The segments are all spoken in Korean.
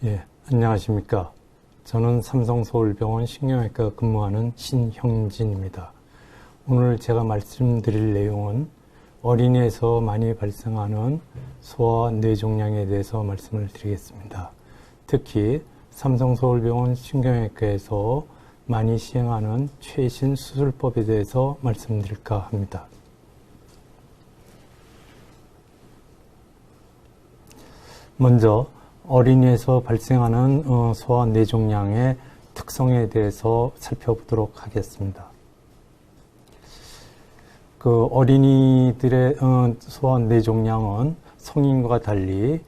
예, 안녕하십니까. 저는 삼성서울병원 신경외과 근무하는 신형진입니다. 오늘 제가 말씀드릴 내용은 어린이에서 많이 발생하는 소아 뇌종양에 대해서 말씀을 드리겠습니다. 특히 삼성서울병원 신경외과에서 많이 시행하는 최신 수술법에 대해서 말씀드릴까 합니다. 먼저 어린이에서 발생하는 소아 뇌종양의 특성에 대해서 살펴보도록 하겠습니다. 그 어린이들의 소아 뇌종양은 성인과 달리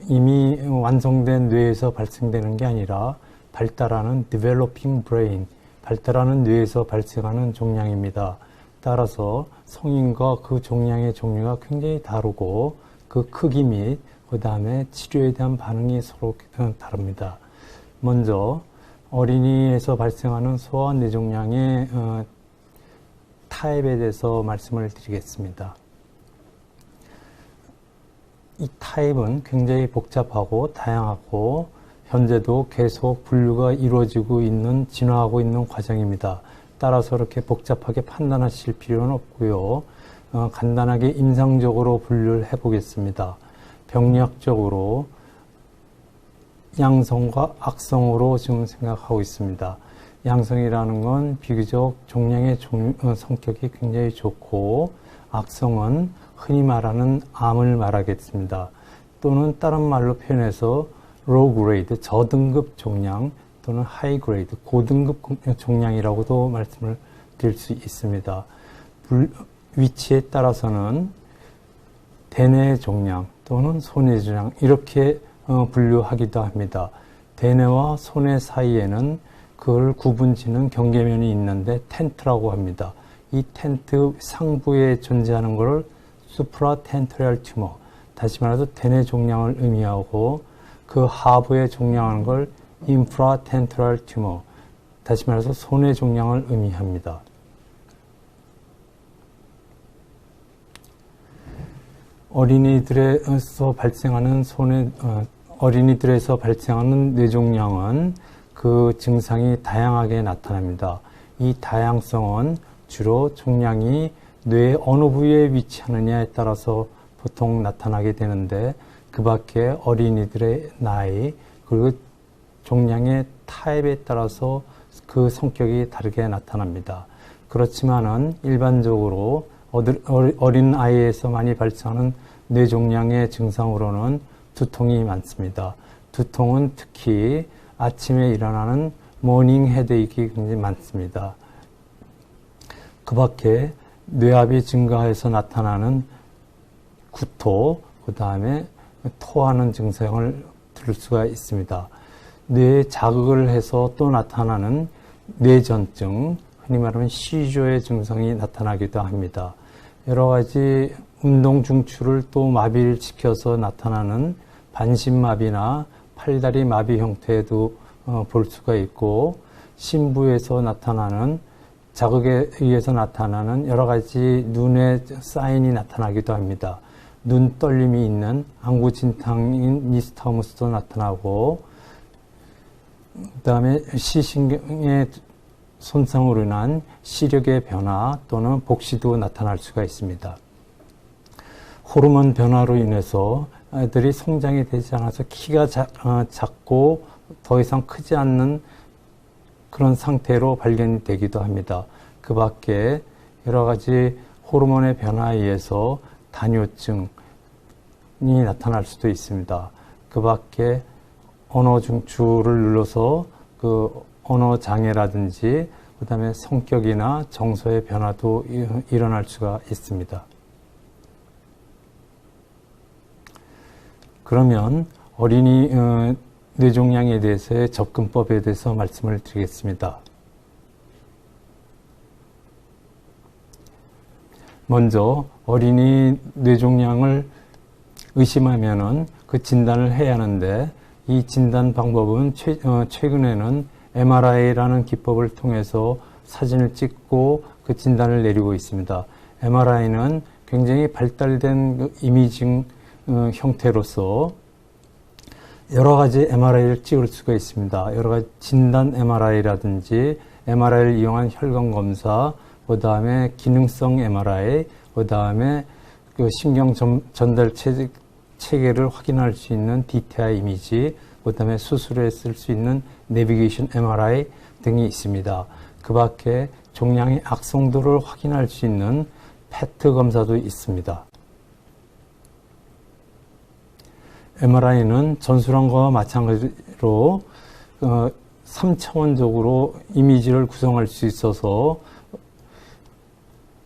이미 완성된 뇌에서 발생되는 게 아니라 발달하는 developing brain, 발달하는 뇌에서 발생하는 종양입니다. 따라서 성인과 그 종양의 종류가 굉장히 다르고 그 크기 및 그 다음에 치료에 대한 반응이 서로 다릅니다. 먼저 어린이에서 발생하는 소아 뇌종양의 타입에 대해서 말씀을 드리겠습니다. 이 타입은 굉장히 복잡하고 다양하고 현재도 계속 분류가 이루어지고 있는, 진화하고 있는 과정입니다. 따라서 이렇게 복잡하게 판단하실 필요는 없고요. 간단하게 임상적으로 분류를 해보겠습니다. 병리학적으로 양성과 악성으로 지금 생각하고 있습니다. 양성이라는 건 비교적 종양의 성격이 굉장히 좋고, 악성은 흔히 말하는 암을 말하겠습니다. 또는 다른 말로 표현해서 low grade, 저등급 종양 또는 high grade, 고등급 종양이라고도 말씀을 드릴 수 있습니다. 위치에 따라서는 대뇌 종양 또는 소뇌 종양 이렇게 분류하기도 합니다. 대뇌와 소뇌 사이에는 그걸 구분짓는 경계면이 있는데 텐트라고 합니다. 이 텐트 상부에 존재하는 것을 supratentorial tumor, 다시 말해서 대뇌 종양을 의미하고 그 하부에 종양하는 걸 infratentorial tumor, 다시 말해서 소뇌 종양을 의미합니다. 어린이들에서 발생하는 뇌종양은 그 증상이 다양하게 나타납니다. 이 다양성은 주로 종양이 뇌의 어느 부위에 위치하느냐에 따라서 보통 나타나게 되는데, 그 밖에 어린이들의 나이 그리고 종양의 타입에 따라서 그 성격이 다르게 나타납니다. 그렇지만은 일반적으로 어린 아이에서 많이 발생하는 뇌종양의 증상으로는 두통이 많습니다. 두통은 특히 아침에 일어나는 모닝 헤드에이크가 굉장히 많습니다. 그 밖에 뇌압이 증가해서 나타나는 구토, 그 다음에 토하는 증상을 들을 수가 있습니다. 뇌에 자극을 해서 또 나타나는 뇌전증, 흔히 말하면 시조의 증상이 나타나기도 합니다. 여러 가지 운동 중추를 또 마비를 시켜서 나타나는 반신마비나 팔다리 마비 형태도 볼 수가 있고, 심부에서 나타나는 자극에 의해서 나타나는 여러 가지 눈의 사인이 나타나기도 합니다. 눈 떨림이 있는 안구진탕인 니스타무스도 나타나고, 그 다음에 시신경의 손상으로 인한 시력의 변화 또는 복시도 나타날 수가 있습니다. 호르몬 변화로 인해서 아이들이 성장이 되지 않아서 키가 작고 더 이상 크지 않는 그런 상태로 발견이 되기도 합니다. 그 밖에 여러 가지 호르몬의 변화에 의해서 다뇨증이 나타날 수도 있습니다. 그 밖에 언어 중추를 눌러서 그 언어 장애라든지 그 다음에 성격이나 정서의 변화도 일어날 수가 있습니다. 그러면 어린이 뇌종양에 대해서의 접근법에 대해서 말씀을 드리겠습니다. 먼저 어린이 뇌종양을 의심하면은 그 진단을 해야 하는데, 이 진단 방법은 최근에는 MRI라는 기법을 통해서 사진을 찍고 그 진단을 내리고 있습니다. MRI는 굉장히 발달된 그 이미징 형태로서 여러 가지 MRI를 찍을 수가 있습니다. 여러 가지 진단 MRI라든지 MRI를 이용한 혈관 검사, 그 다음에 기능성 MRI, 그 다음에 그 신경 전달 체계를 확인할 수 있는 DTI 이미지, 그 다음에 수술에 쓸 수 있는 내비게이션 MRI 등이 있습니다. 그 밖에 종양의 악성도를 확인할 수 있는 PET 검사도 있습니다. MRI는 전술환과 마찬가지로 3차원적으로 이미지를 구성할 수 있어서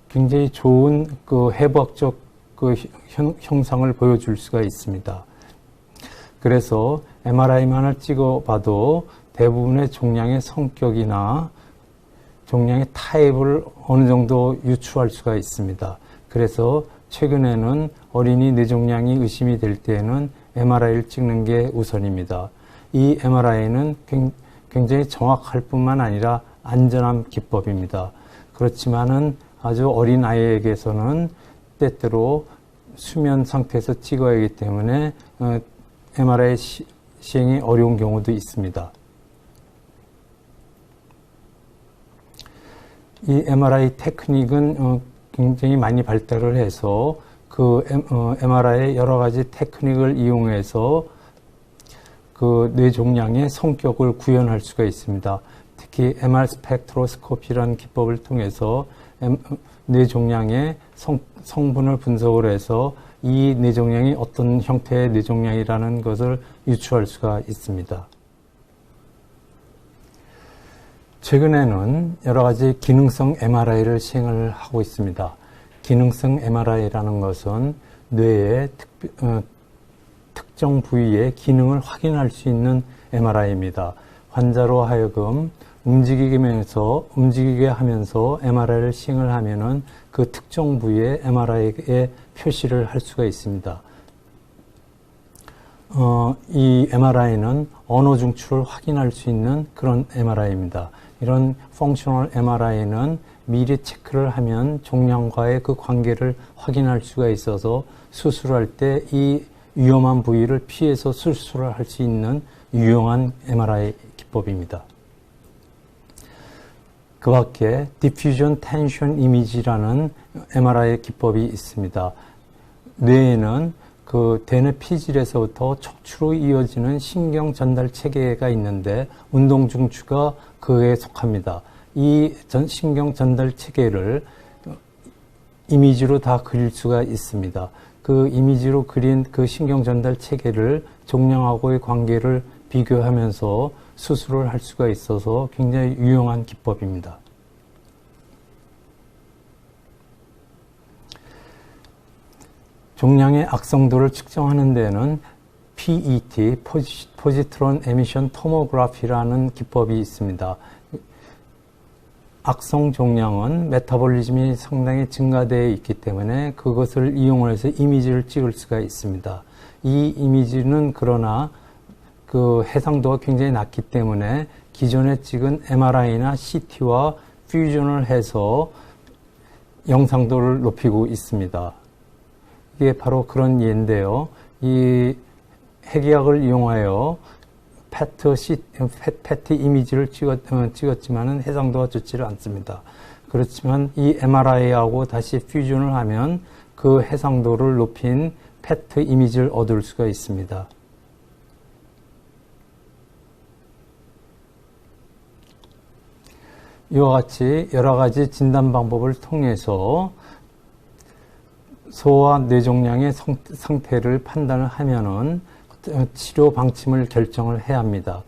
굉장히 좋은 그 해부학적 그 형상을 보여줄 수가 있습니다. 그래서 MRI만을 찍어봐도 대부분의 종양의 성격이나 종양의 타입을 어느 정도 유추할 수가 있습니다. 그래서 최근에는 어린이 뇌종양이 의심이 될 때에는 MRI를 찍는 게 우선입니다. 이 MRI는 굉장히 정확할 뿐만 아니라 안전한 기법입니다. 그렇지만은 아주 어린 아이에게서는 때때로 수면 상태에서 찍어야 하기 때문에 MRI 시행이 어려운 경우도 있습니다. 이 MRI 테크닉은 굉장히 많이 발달을 해서 그 MRI의 여러 가지 테크닉을 이용해서 그 뇌종양의 성격을 구현할 수가 있습니다. 특히 MR 스펙트로스코피라는 기법을 통해서 뇌종양의 성분을 분석을 해서 이 뇌종양이 어떤 형태의 뇌종양이라는 것을 유추할 수가 있습니다. 최근에는 여러 가지 기능성 MRI를 시행을 하고 있습니다. 기능성 MRI라는 것은 뇌의 특정 부위의 기능을 확인할 수 있는 MRI입니다. 환자로 하여금 움직이게 하면서 MRI를 시행을 하면은 그 특정 부위의 MRI에 표시를 할 수가 있습니다. 이 MRI는 언어 중추를 확인할 수 있는 그런 MRI입니다. 이런 펑셔널 MRI는 미리 체크를 하면 종양과의 그 관계를 확인할 수가 있어서 수술할 때 이 위험한 부위를 피해서 수술을 할 수 있는 유용한 MRI 기법입니다. 그 밖에 Diffusion Tension Image라는 MRI 기법이 있습니다. 뇌에는 그 대뇌 피질에서부터 척추로 이어지는 신경 전달 체계가 있는데 운동 중추가 그에 속합니다. 이 신경 전달 체계를 이미지로 다 그릴 수가 있습니다. 그 이미지로 그린 그 신경 전달 체계를 종양하고의 관계를 비교하면서 수술을 할 수가 있어서 굉장히 유용한 기법입니다. 종양의 악성도를 측정하는 데는 PET, 포지트론 에미션 토모그래피라는 기법이 있습니다. 악성 종양은 메타볼리즘이 상당히 증가되어 있기 때문에 그것을 이용해서 이미지를 찍을 수가 있습니다. 이 이미지는 그러나 그 해상도가 굉장히 낮기 때문에 기존에 찍은 MRI나 CT와 퓨전을 해서 영상도를 높이고 있습니다. 이게 바로 그런 예인데요. 이 핵의학을 이용하여 PET 이미지를 찍었지만은 해상도가 좋지를 않습니다. 그렇지만 이 MRI하고 다시 퓨전을 하면 그 해상도를 높인 PET 이미지를 얻을 수가 있습니다. 이와 같이 여러 가지 진단 방법을 통해서 소와 뇌종양의 상태를 판단을 하면은 치료 방침을 결정을 해야 합니다.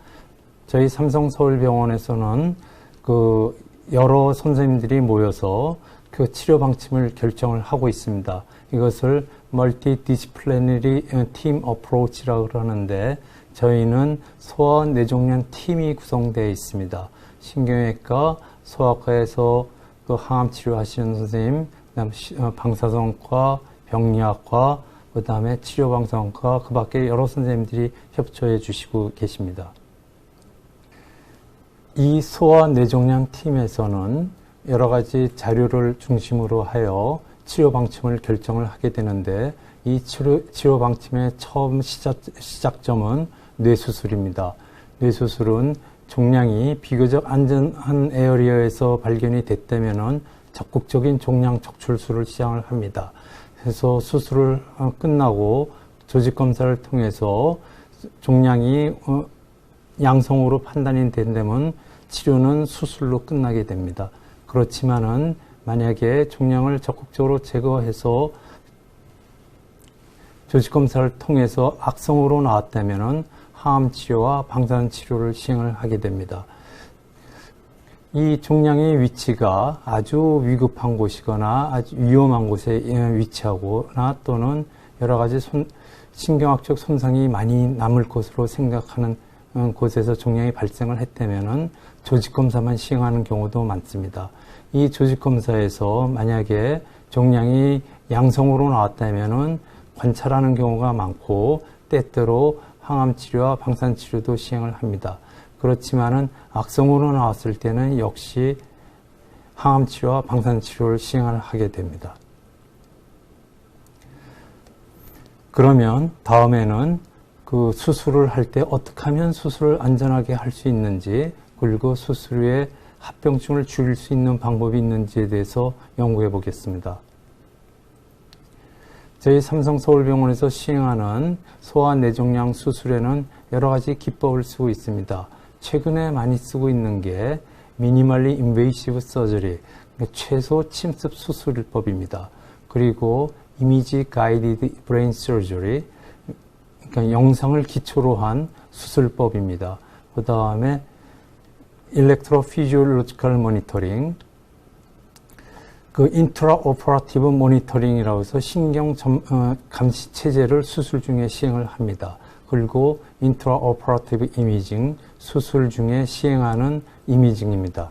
저희 삼성서울병원에서는 그 여러 선생님들이 모여서 그 치료 방침을 결정을 하고 있습니다. 이것을 멀티디시플리너리 팀 어프로치라고 그러는데 저희는 소아 뇌종양 팀이 구성되어 있습니다. 신경외과, 소아과에서 그 항암 치료하시는 선생님, 그다음 방사선과, 병리학과, 그 다음에 치료방사선과, 그 밖에 여러 선생님들이 협조해 주시고 계십니다. 이 소아 뇌종양 팀에서는 여러 가지 자료를 중심으로 하여 치료 방침을 결정을 하게 되는데 이 치료 방침의 처음 시작점은 뇌수술입니다. 뇌수술은 종양이 비교적 안전한 에어리어에서 발견이 됐다면은 적극적인 종양 척출술을 시행을 합니다. 그래서 수술을 끝나고 조직 검사를 통해서 종양이 양성으로 판단이 된다면 치료는 수술로 끝나게 됩니다. 그렇지만은 만약에 종양을 적극적으로 제거해서 조직 검사를 통해서 악성으로 나왔다면은 항암 치료와 방사선 치료를 시행을 하게 됩니다. 이 종양의 위치가 아주 위급한 곳이거나 아주 위험한 곳에 위치하거나 또는 여러 가지 신경학적 손상이 많이 남을 것으로 생각하는 곳에서 종양이 발생을 했다면은 조직 검사만 시행하는 경우도 많습니다. 이 조직 검사에서 만약에 종양이 양성으로 나왔다면은 관찰하는 경우가 많고 때때로 항암 치료와 방사선 치료도 시행을 합니다. 그렇지만은 악성으로 나왔을 때는 역시 항암 치료와 방사선 치료를 시행을 하게 됩니다. 그러면 다음에는 그 수술을 할 때 어떻게 하면 수술을 안전하게 할 수 있는지, 그리고 수술 후에 합병증을 줄일 수 있는 방법이 있는지에 대해서 연구해 보겠습니다. 저희 삼성서울병원에서 시행하는 소아내종양 수술에는 여러 가지 기법을 쓰고 있습니다. 최근에 많이 쓰고 있는 게 미니멀리 인베이시브 서저리, 최소 침습 수술법입니다. 그리고 이미지 가이디드 브레인 서저리, 그러니까 영상을 기초로 한 수술법입니다. 그 다음에 일렉트로피지올로지컬 모니터링, 그 인트라오퍼러티브 모니터링이라고 해서 신경 감시 체제를 수술 중에 시행을 합니다. 그리고 인트라오퍼러티브 이미징, 수술 중에 시행하는 이미징입니다.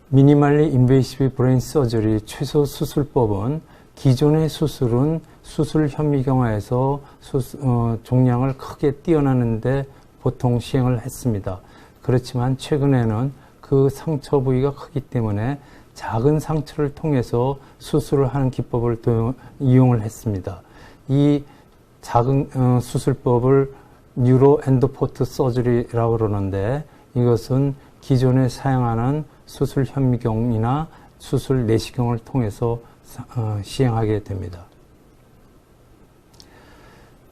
미니멀리 인베이시브 브레인 서저리 최소 수술법은 기존의 수술은 수술 현미경화에서 종양을 크게 띄어나는데 보통 시행을 했습니다. 그렇지만 최근에는 그 상처 부위가 크기 때문에 작은 상처를 통해서 수술을 하는 기법을 이용을 했습니다. 이 작은 수술법을 뉴로 엔도포트 서저리라고 그러는데 이것은 기존에 사용하는 수술 현미경이나 수술 내시경을 통해서 시행하게 됩니다.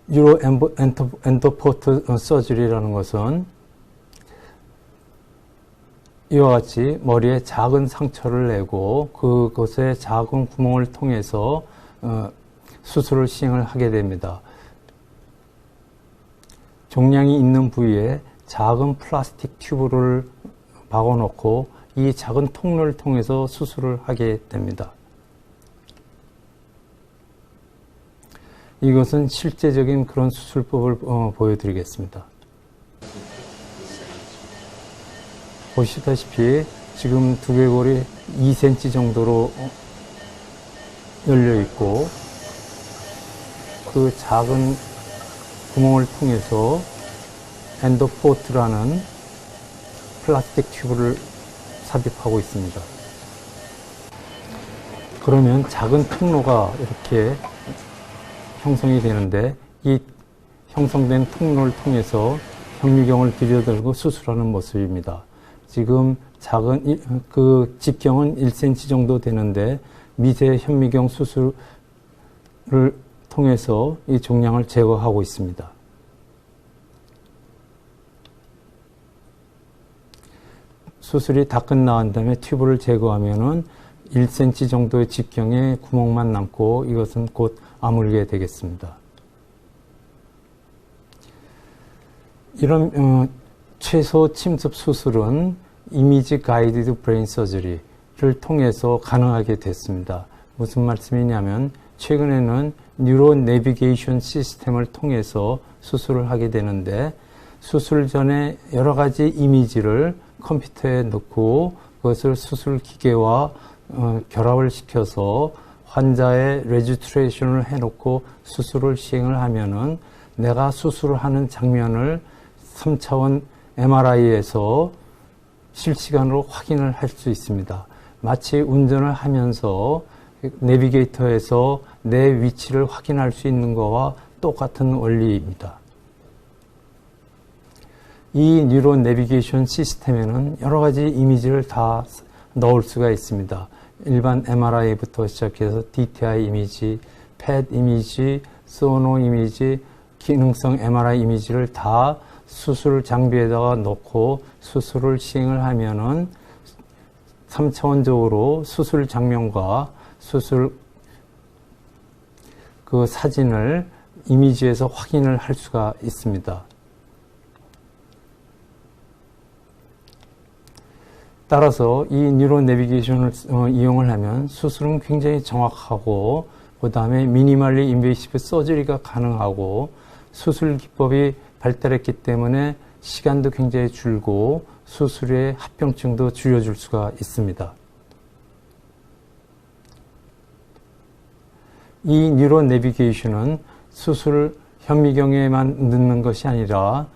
뉴로 엔도포트 서저리라는 것은 이와 같이 머리에 작은 상처를 내고 그곳에 작은 구멍을 통해서 수술을 시행을 하게 됩니다. 종양이 있는 부위에 작은 플라스틱 튜브를 박아놓고 이 작은 통로를 통해서 수술을 하게 됩니다. 이것은 실제적인 그런 수술법을 보여드리겠습니다. 보시다시피 지금 두개골이 2cm 정도로 열려 있고 그 작은 구멍을 통해서 엔도포트라는 플라스틱 튜브를 삽입하고 있습니다. 그러면 작은 통로가 이렇게 형성이 되는데 이 형성된 통로를 통해서 현미경을 들여들고 수술하는 모습입니다. 지금 작은 그 직경은 1cm 정도 되는데 미세 현미경 수술을 통해서 이 종양을 제거하고 있습니다. 수술이 다 끝난 다음에 튜브를 제거하면은 1cm 정도의 직경에 구멍만 남고 이것은 곧 아물게 되겠습니다. 이런 최소 침습 수술은 이미지 가이디드 브레인 서저리를 통해서 가능하게 됐습니다. 무슨 말씀이냐면 최근에는 뉴로 내비게이션 시스템을 통해서 수술을 하게 되는데 수술 전에 여러 가지 이미지를 컴퓨터에 넣고 그것을 수술 기계와 결합을 시켜서 환자의 레지스트레이션을 해놓고 수술을 시행을 하면은 내가 수술을 하는 장면을 3차원 MRI에서 실시간으로 확인을 할 수 있습니다. 마치 운전을 하면서 내비게이터에서 내 위치를 확인할 수 있는 거와 똑같은 원리입니다. 이 뉴로 내비게이션 시스템에는 여러 가지 이미지를 다 넣을 수가 있습니다. 일반 MRI부터 시작해서 DTI 이미지, PET 이미지, 소노 이미지, 기능성 MRI 이미지를 다 수술 장비에다가 넣고 수술을 시행을 하면은 3차원적으로 수술 장면과 수술 그 사진을 이미지에서 확인을 할 수가 있습니다. 따라서 이 뉴로 내비게이션을 이용을 하면 수술은 굉장히 정확하고 그 다음에 미니멀리 인베이시브 서저리가 가능하고 수술 기법이 발달했기 때문에 시간도 굉장히 줄고 수술의 합병증도 줄여줄 수가 있습니다. 이 뉴로 내비게이션은 수술 현미경에만 넣는 것이 아니라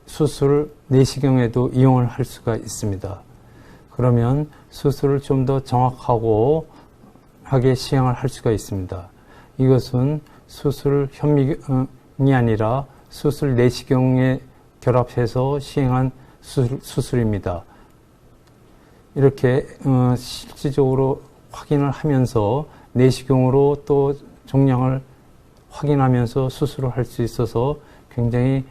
수술 내시경에도 이용을 할 수가 있습니다. 그러면 수술을 좀 더 정확하고 하게 시행을 할 수가 있습니다. 이것은 수술 현미경이 아니라 수술 내시경에 결합해서 시행한 수술입니다. 이렇게 실질적으로 확인을 하면서 내시경으로 또 종양을 확인하면서 수술을 할 수 있어서 굉장히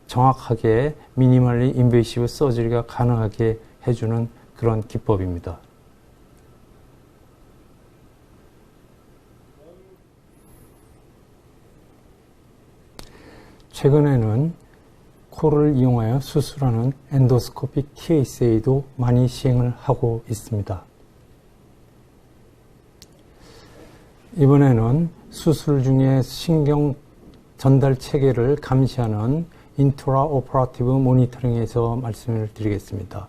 정확하게 미니멀리 인베이시브 서저리가 가능하게 해주는 그런 기법입니다. 최근에는 코를 이용하여 수술하는 엔도스코픽 TSA도 많이 시행을 하고 있습니다. 이번에는 수술 중에 신경 전달 체계를 감시하는 인트라오퍼러티브 모니터링에서 말씀을 드리겠습니다.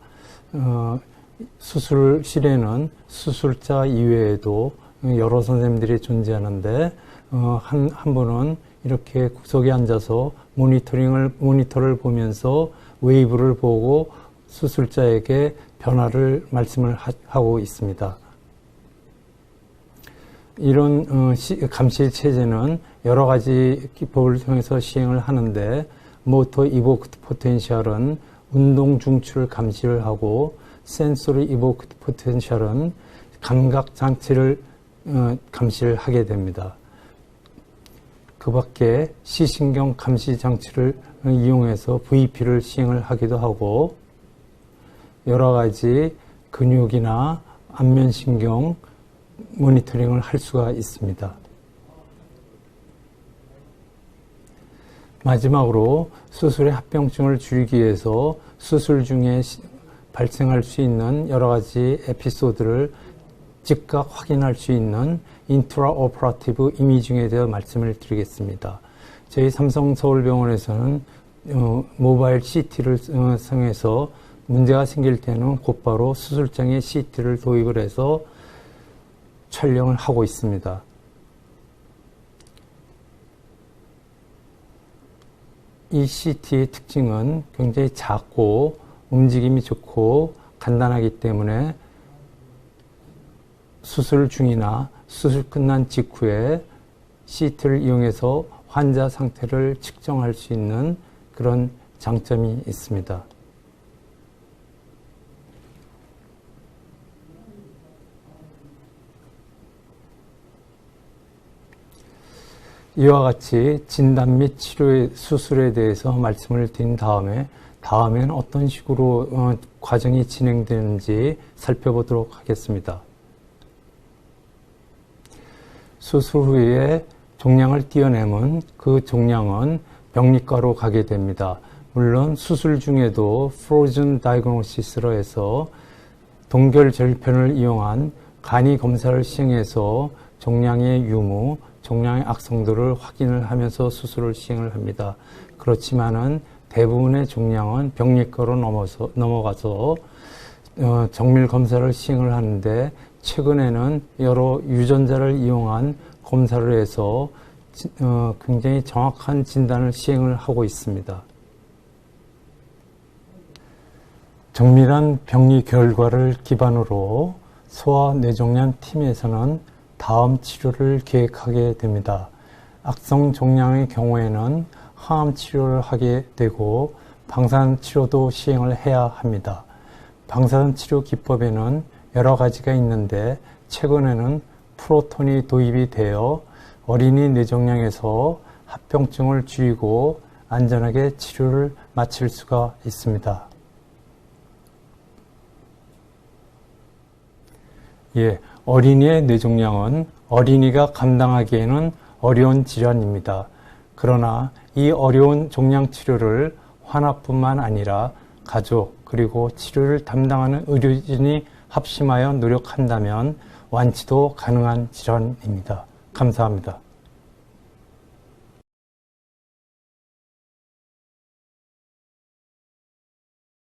수술실에는 수술자 이외에도 여러 선생님들이 존재하는데 한 분은 이렇게 구석에 앉아서 모니터를 보면서 웨이브를 보고 수술자에게 변화를 말씀을 하고 있습니다. 이런 감시 체제는 여러 가지 기법을 통해서 시행을 하는데 모터 이보크트 포텐셜은 운동 중추를 감시를 하고 센소리 이보크트 포텐셜은 감각 장치를 감시를 하게 됩니다. 그 밖에 시신경 감시 장치를 이용해서 VP를 시행을 하기도 하고 여러 가지 근육이나 안면신경 모니터링을 할 수가 있습니다. 마지막으로 수술의 합병증을 줄이기 위해서 수술 중에 발생할 수 있는 여러 가지 에피소드를 즉각 확인할 수 있는 인트라오퍼러티브 이미징에 대해 말씀을 드리겠습니다. 저희 삼성서울병원에서는 모바일 CT를 사용해서 문제가 생길 때는 곧바로 수술장에 CT를 도입을 해서 촬영을 하고 있습니다. 이 CT의 특징은 굉장히 작고 움직임이 좋고 간단하기 때문에 수술 중이나 수술 끝난 직후에 CT를 이용해서 환자 상태를 측정할 수 있는 그런 장점이 있습니다. 이와 같이 진단 및 치료의 수술에 대해서 말씀을 드린 다음엔 어떤 식으로 과정이 진행되는지 살펴보도록 하겠습니다. 수술 후에 종양을 떼어내면 그 종양은 병리과로 가게 됩니다. 물론 수술 중에도 프로즌 다이그노시스로 해서 동결 절편을 이용한 간이 검사를 시행해서 종양의 유무, 종양의 악성도를 확인을 하면서 수술을 시행을 합니다. 그렇지만은 대부분의 종양은 병리과로 넘어가서 정밀 검사를 시행을 하는데 최근에는 여러 유전자를 이용한 검사를 해서 굉장히 정확한 진단을 시행을 하고 있습니다. 정밀한 병리 결과를 기반으로 소아뇌종양 팀에서는 다음 치료를 계획하게 됩니다. 악성 종양의 경우에는 항암 치료를 하게 되고 방사선 치료도 시행을 해야 합니다. 방사선 치료 기법에는 여러 가지가 있는데 최근에는 프로톤이 도입이 되어 어린이 뇌종양에서 합병증을 줄이고 안전하게 치료를 마칠 수가 있습니다. 어린이의 뇌종양은 어린이가 감당하기에는 어려운 질환입니다. 그러나 이 어려운 종양 치료를 환아뿐만 아니라 가족 그리고 치료를 담당하는 의료진이 합심하여 노력한다면 완치도 가능한 질환입니다. 감사합니다.